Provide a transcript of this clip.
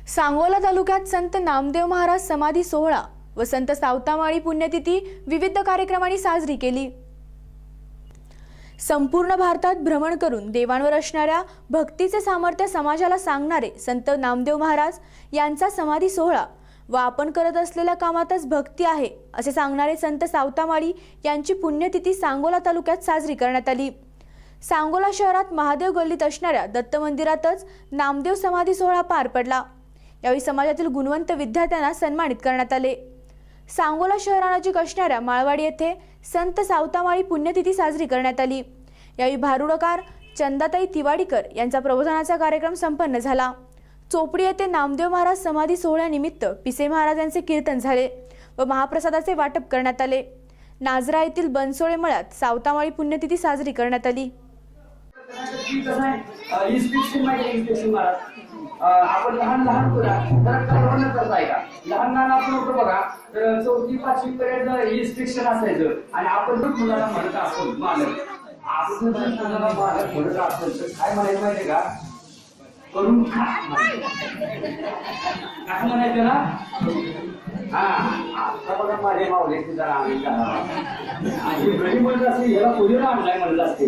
सांगोला तालुक्यात संत नामदेव महाराज समाधी सोहळा व संत सावतामाळी पुण्यतिथी विविध कार्यक्रमांनी साजरी केली। संपूर्ण भारतात भ्रमण करून देवांवर असणाऱ्या भक्तीचे सामर्थ्य समाजाला सांगणारे संत नामदेव महाराज यांचा समाधी सोहळा व आपण करत असलेल्या कामातच भक्ती आहे असे सांगणारे संत सावतामाळी यांची पुण्यतिथी सांगोला तालुक्यात साजरी करण्यात आली। सांगोला शहरात महादेव गल्लीत असणाऱ्या दत्त मंदिरातच नामदेव समाधी सोहळा पार पडला। यावेळी समाजातील गुणवंत विद्यार्थ्यांना सन्मानित करण्यात आले। सांगोला शहरानजीक असणाऱ्या माळवाडी येथे संत सावतामाळी पुण्यतिथी साजरी करण्यात आली। यावेळी भारुडकार चंदाताई तिवाडीकर यांचा प्रबोधनाचा कार्यक्रम संपन्न झाला। चोपडी येथे नामदेव महाराज समाधी सोहळ्यानिमित्त पिसे महाराज यांचे कीर्तन झाले व महाप्रसादाचे वाटप करण्यात आले। नाझरा येथील बनसोळे मळ्यात सावतामाळी पुण्यतिथी साजरी करण्यात आली। आपण लहान लहान करताय का लहान लहान आपण होतो बघा, तर 4थी 5वी पर्यंत इन्स्पेक्शन असायचं आणि आपण जर मुलाला म्हणत असतो मालक, आपण जर मुलाला मालक म्हणत असेल तर काय म्हणायचं माहितीये का, करून काय म्हणायचं ना, हा आता बघा माझे मावले जरा आम्ही आणि घरी म्हणत असते याला पुढे आणलाय म्हणत असते।